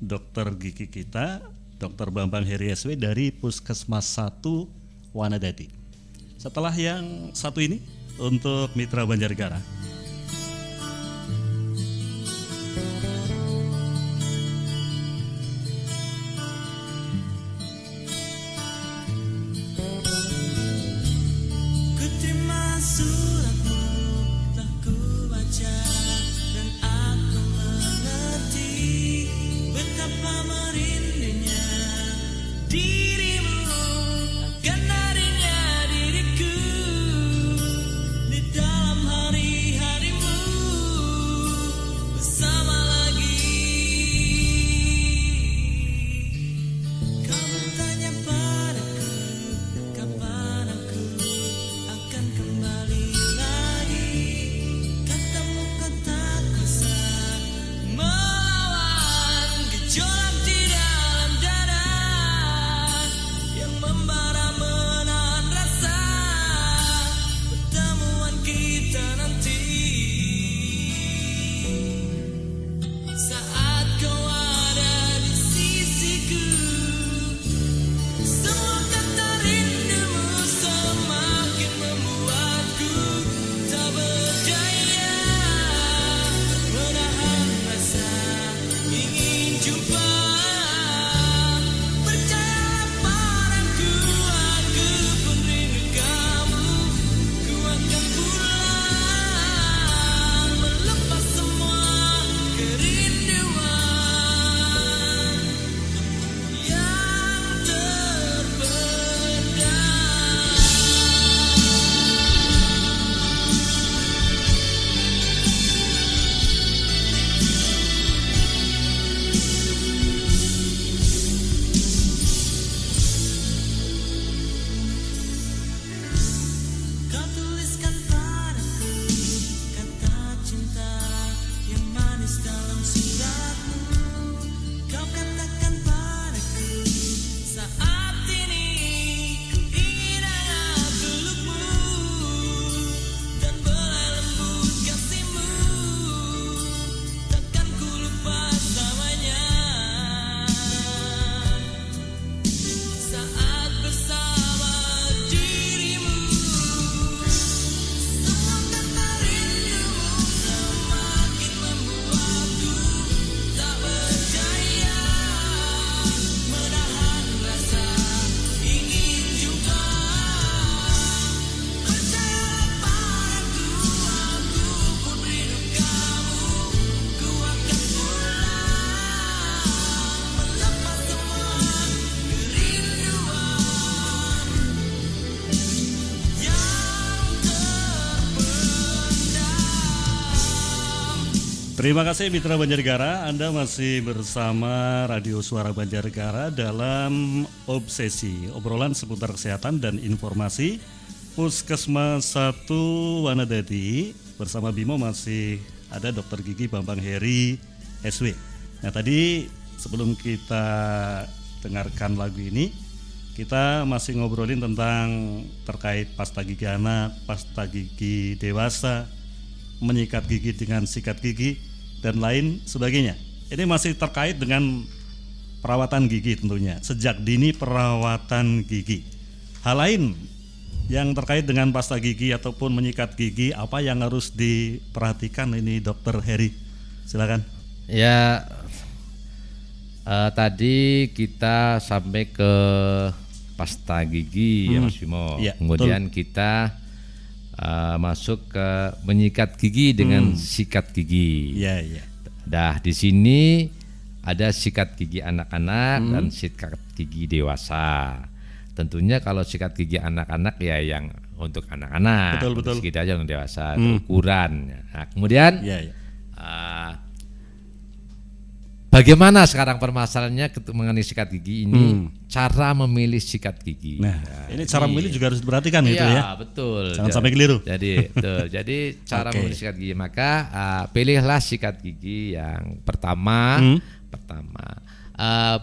dokter gigi kita, Dr. Bambang Heri SW dari Puskesmas 1 Wanadadi. Setelah yang satu ini untuk Mitra Banjarnegara. Kuterima suratmu, telah kubaca dan aku mengerti betapa merindunya dirimu akan harinya diriku di dalam hari-harimu bersama lagi. Kau bertanya padaku kapan aku akan kembali lagi. Katamu kau tak kuasa melawan gejolak di dalam dada yang membara menahan rasa pertemuan kita nanti. Saat kau ada di sisiku, semua kata rindumu semakin membuatku tak berdaya menahan rasa ingin jumpa. Percayalah padaku, aku pun rindu kamu. Ku akan pulang melepas semua kerinduan yang terpendam. Kau tuliskan padaku kata cinta yang manis dalam suratmu. Kau katakan padaku saat ini ku ingin hangat pelukmu dan belai lembut kasihmu. Takkan ku lupa selamanya. Saat bersama dirimu, semua kata rindumu semakin membuatku tak berdaya menahan rasa ingin jumpa. Percayalah padaku, aku pun rindu kamu. Ku akan pulang melepas semua kerinduan yang terpendam. Terima kasih Mitra Banjarnegara, Anda masih bersama Radio Suara Banjarnegara dalam Obsesi, obrolan seputar kesehatan dan informasi Puskesmas 1 Wanadadi. Bersama Bimo masih ada Dokter Gigi Bambang Heri SW. Nah tadi sebelum kita dengarkan lagu ini, kita masih ngobrolin tentang terkait pasta gigi anak, pasta gigi dewasa, menyikat gigi dengan sikat gigi dan lain sebagainya. Ini masih terkait dengan perawatan gigi tentunya, sejak dini perawatan gigi. Hal lain yang terkait dengan pasta gigi ataupun menyikat gigi, apa yang harus diperhatikan ini Dokter Heri? Silakan. Ya, tadi kita sampai ke pasta gigi ya Mas Bimo. Iya, Kemudian kita masuk ke menyikat gigi dengan sikat gigi. Iya, iya. Dah di sini ada sikat gigi anak-anak dan sikat gigi dewasa. Tentunya kalau sikat gigi anak-anak ya yang untuk anak-anak, Betul, betul. sedikit aja yang dewasa, itu ukuran. Nah, kemudian Iya, iya. bagaimana sekarang permasalahannya mengenai sikat gigi ini? Cara memilih sikat gigi. Nah, ini cara memilih juga harus diperhatikan gitu ya. Iya, betul. Jangan sampai keliru. Jadi, betul. Jadi cara Oke. memilih sikat gigi, maka pilihlah sikat gigi yang pertama.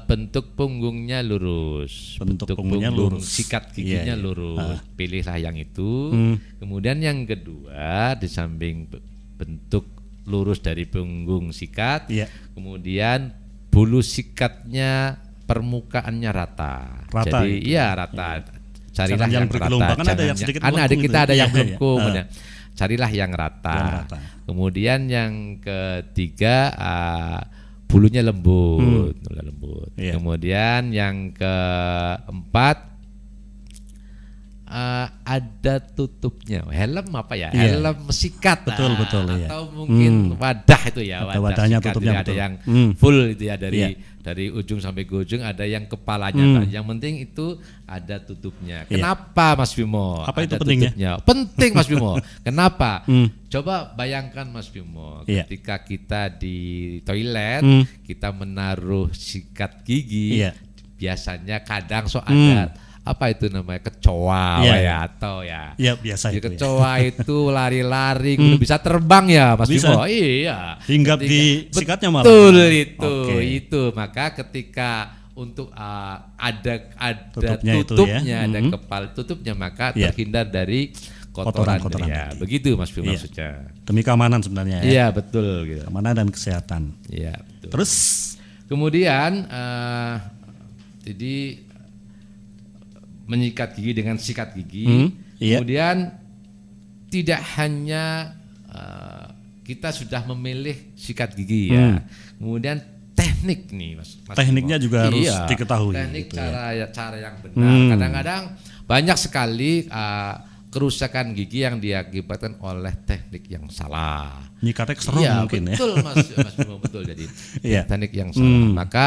Bentuk punggungnya lurus. Bentuk punggungnya punggung lurus. sikat giginya Iya, iya. lurus. Pilihlah yang itu. Kemudian yang kedua, di samping bentuk lurus dari punggung sikat, Iya. kemudian bulu sikatnya permukaannya rata. Rata Jadi iya rata. Carilah Jangan yang yang bergelombang, rata. kan ada Jangan yang sedikit ada melengkung kita itu. ada yang Iya, iya. melengkung. Nah, carilah yang rata. Yang rata. Kemudian yang ketiga bulunya lembut, lembut. Iya. Kemudian yang keempat ada tutupnya. Helm apa ya? Iya. Helm sikat. Betul, betul, iya. Atau mungkin wadah itu ya, Atau wadah wadahnya, sikat. tutupnya, Jadi ada betul. yang Full itu ya dari ujung sampai ke ujung, ada yang Hmm. kepalanya. Yang penting itu ada tutupnya. Iya. Kenapa Mas Bimo? Apa itu Ada pentingnya? tutupnya. Penting Mas Bimo. Kenapa? Coba bayangkan Mas Bimo, Iya. ketika kita di toilet, kita menaruh sikat gigi, Iya. biasanya kadang ada apa itu namanya kecoa Iya, ya atau ya. Ya biasa Di itu. Ya. kecoa itu lari-lari, kemudian bisa terbang ya Mas Bisa. Bimo. Iya. Hinggap di sikatnya malah. Betul itu, Oke. itu. Maka ketika untuk ada Tutupnya itu tutupnya, ya. ada kepala tutupnya, maka Iya. terhindar dari kotoran. Kotoran-kotoran Ya, tadi. begitu Mas Bimo Iya. maksudnya. Demi keamanan sebenarnya ya. Iya, betul gitu. Keamanan dan kesehatan. Iya, betul. Terus Kemudian jadi menyikat gigi dengan sikat gigi. iya. Kemudian tidak hanya kita sudah memilih sikat gigi ya. Kemudian teknik nih Mas Tekniknya Bimo. juga harus Iya, diketahui Teknik gitu ya. cara yang benar. Kadang-kadang banyak sekali kerusakan gigi yang diakibatkan oleh teknik yang salah. nyikatnya keserong Iya, mungkin ya. betul Mas Bimo, betul. Jadi Iya. teknik yang salah. Maka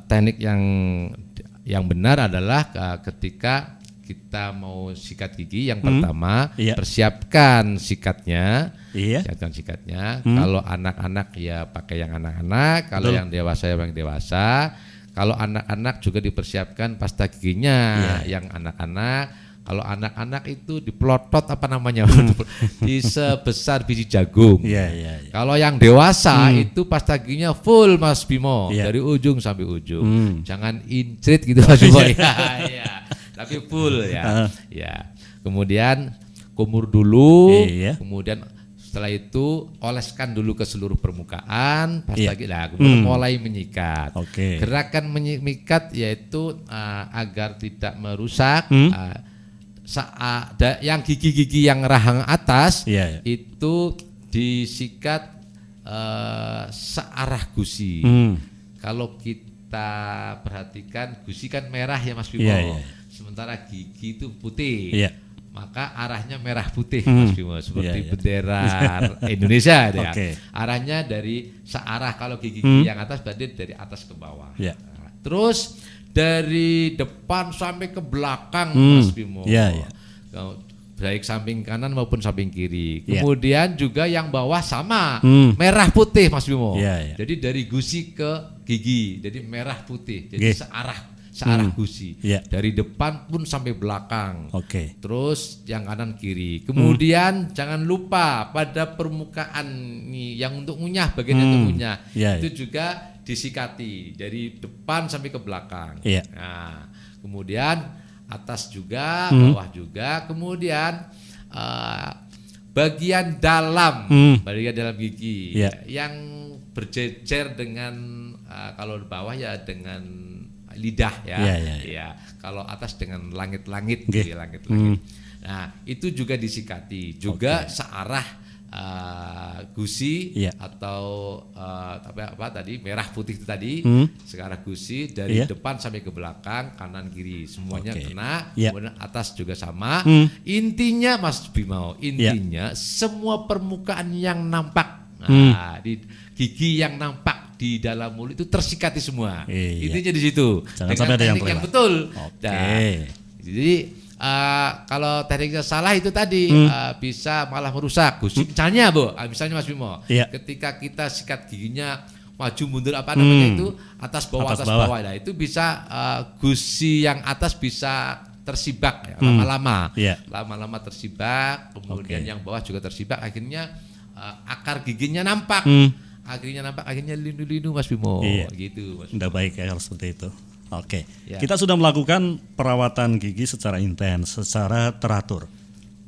teknik yang benar adalah ketika kita mau sikat gigi, yang pertama Iya. persiapkan sikatnya. Iya. Siapkan sikatnya. Kalau anak-anak ya pakai yang anak-anak, kalau Betul. yang dewasa ya yang dewasa. Kalau anak-anak juga dipersiapkan pasta giginya yang anak-anak. Kalau anak-anak itu dipelotot apa namanya? Di sebesar biji jagung. Iya, iya, iya. Kalau yang dewasa itu pasta giginya full Mas Bimo, Iya. dari ujung sampai ujung. Jangan incrit gitu Mas Bimo. Ya. Tapi full ya. Ya. Kemudian kumur dulu, Iya. kemudian setelah itu oleskan dulu ke seluruh permukaan pasta Iya. gigi. Nah, kemudian mulai menyikat. Oke. Gerakan menyikat yaitu agar tidak merusak yang gigi-gigi yang rahang atas Iya, iya. itu disikat searah gusi. Kalau kita perhatikan gusi kan merah ya Mas Bimo. Iya, iya. Sementara gigi itu putih. Iya. Maka arahnya merah putih Mas Bimo, seperti Iya, iya. bendera Indonesia ya. Oke. Arahnya dari searah, kalau gigi yang atas berarti dari atas ke bawah. Iya. Nah, terus dari depan sampai ke belakang Mas Bimo. Iya, iya. Baik samping kanan maupun samping kiri. Iya. Kemudian juga yang bawah sama, merah putih Mas Bimo. Iya, iya. Jadi dari gusi ke gigi, jadi merah putih. Jadi Oke. searah gusi. Iya. Dari depan pun sampai belakang. Oke. Terus yang kanan kiri. Kemudian jangan lupa pada permukaan nih yang untuk ngunyah, bagian untuk ngunyah. Iya, Itu juga disikati dari depan sampai ke belakang. Iya. Nah, kemudian atas juga, bawah juga. Kemudian bagian dalam gigi Iya. yang berjejer dengan kalau di bawah ya dengan lidah ya. Iya, iya, Ya, kalau atas dengan langit-langit, Oke. gitu ya, langit-langit. Nah, itu juga disikati, juga searah gusi Iya. atau apa tadi merah putih itu tadi, searah gusi dari Iya. depan sampai ke belakang, kanan kiri semuanya Oke. kena. Iya. Kemudian atas juga sama. Intinya Mas Bimo, intinya semua permukaan yang nampak, di gigi yang nampak di dalam mulut itu tersikati semua. Iya. Intinya di situ. Jangan Dengan sampai ada yang teknik terlewat. betul. Oke. Nah, jadi kalau tekniknya salah itu tadi bisa malah merusak gusi. Misalnya misalnya Mas Bimo, Iya. ketika kita sikat giginya maju mundur apa namanya itu atas bawah Atas atas bawah. bawah. Nah, itu bisa gusi yang atas bisa tersibak ya, lama-lama. Iya. Lama-lama tersibak, kemudian Oke. yang bawah juga tersibak, akhirnya akar giginya nampak. Akhirnya lindu-lindu Mas Bimo. Iya. Gitu Mas. Udah baik ya kalau seperti itu. Oke, Ya. kita sudah melakukan perawatan gigi secara intens, secara teratur.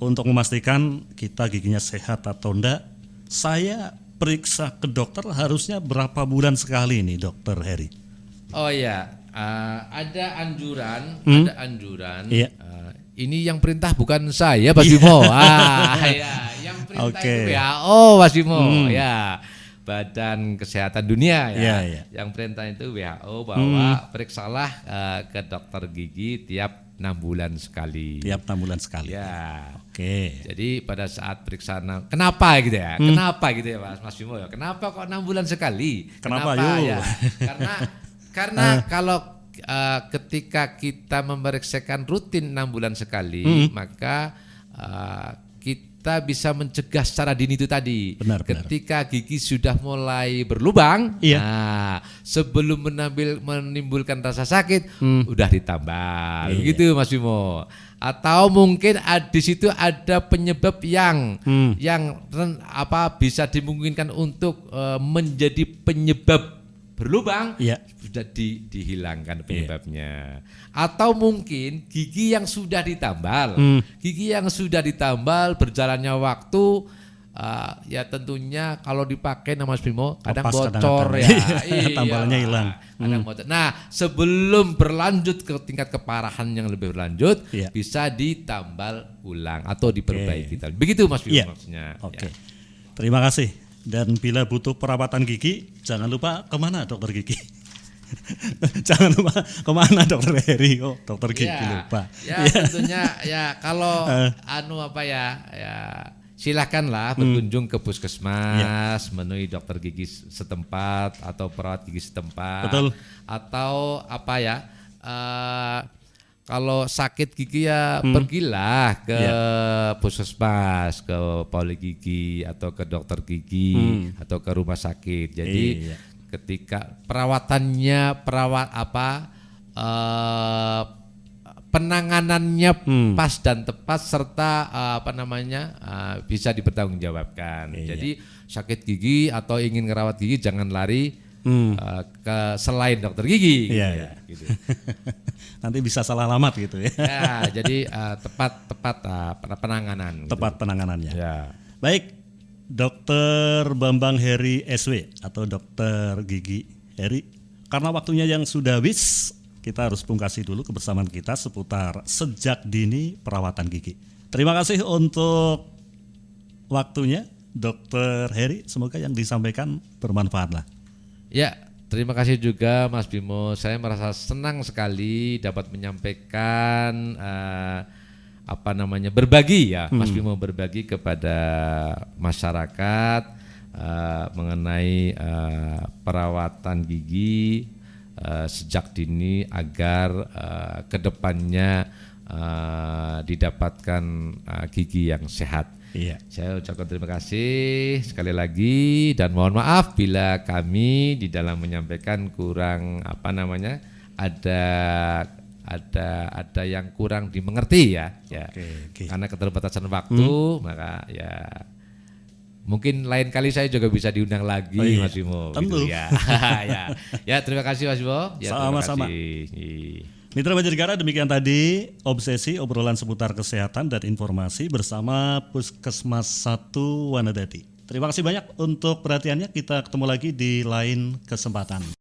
Untuk memastikan kita giginya sehat atau enggak, saya periksa ke dokter harusnya berapa bulan sekali nih, Dokter Heri? Oh ya, ada anjuran, Iya. Ini yang perintah bukan saya, Mas Bimo. Ya, yang perintah Oke. itu WHO, Mas Bimo. Ya, Badan Kesehatan Dunia ya. Iya, iya. Yang perintah itu WHO bahwa periksalah ke dokter gigi tiap 6 bulan sekali. Tiap 6 bulan sekali. Ya. Oke. Jadi pada saat periksaan, kenapa gitu ya? Kenapa gitu ya Mas Bimo ya? Kenapa kok 6 bulan sekali? Kenapa, yuk? ya? Karena kalau ketika kita memeriksakan rutin 6 bulan sekali, maka kita bisa mencegah secara dini itu tadi. Benar. Ketika gigi sudah mulai berlubang, Iya. nah sebelum menimbulkan rasa sakit, udah ditambal, Iya. gitu Mas Bimo. Atau mungkin di situ ada penyebab yang bisa dimungkinkan untuk menjadi penyebab berlubang, Iya. sudah dihilangkan penyebabnya. Atau mungkin gigi yang sudah ditambal, berjalannya waktu, ya tentunya kalau dipakai Mas Bimo kadang Lepas bocor kadang-kadang. ya. Iya, Tambalannya hilang. kadang bocor. Nah, sebelum berlanjut ke tingkat keparahan yang lebih berlanjut, Iya. bisa ditambal ulang atau diperbaiki. Begitu Mas Bimo Iya. maksudnya. Oke. Ya. Terima kasih. Dan bila butuh perawatan gigi, jangan lupa kemana dokter gigi? Jangan lupa kemana dokter Heri? Oh, dokter gigi lupa. Ya tentunya ya kalau silakanlah berkunjung ke puskesmas, menemui dokter gigi setempat atau perawat gigi setempat. Betul. Atau kalau sakit gigi ya pergilah ke puskesmas, ke poli gigi atau ke dokter gigi atau ke rumah sakit. Jadi Iya. ketika penanganannya pas dan tepat serta bisa dipertanggungjawabkan. Iya. Jadi sakit gigi atau ingin ngerawat gigi jangan lari ke selain dokter gigi. Iya. Gitu. Nanti bisa salah alamat gitu ya. Ya, jadi tepat penanganan. Tepat penanganannya. Ya. Baik, Dokter Bambang Heri SW atau Dokter Gigi Heri. Karena waktunya yang sudah habis, kita harus pungkasi dulu kebersamaan kita seputar sejak dini perawatan gigi. Terima kasih untuk waktunya, Dokter Heri. Semoga yang disampaikan bermanfaat lah. Ya, terima kasih juga Mas Bimo. Saya merasa senang sekali dapat menyampaikan berbagi ya, Mas Bimo, berbagi kepada masyarakat mengenai perawatan gigi sejak dini agar kedepannya didapatkan gigi yang sehat. Iya. Saya ucapkan terima kasih sekali lagi dan mohon maaf bila kami di dalam menyampaikan kurang ada yang kurang dimengerti ya. Oke. Karena keterbatasan waktu maka ya mungkin lain kali saya juga bisa diundang lagi. Oh iya, Mas Bimo. tentu. Gitu, ya. Ya terima kasih Mas Bimo. Ya, Sama-sama. terima kasih. Mitra Banjarnegara, demikian tadi obrolan seputar kesehatan dan informasi bersama Puskesmas 1 Wanadadi. Terima kasih banyak untuk perhatiannya. Kita ketemu lagi di lain kesempatan.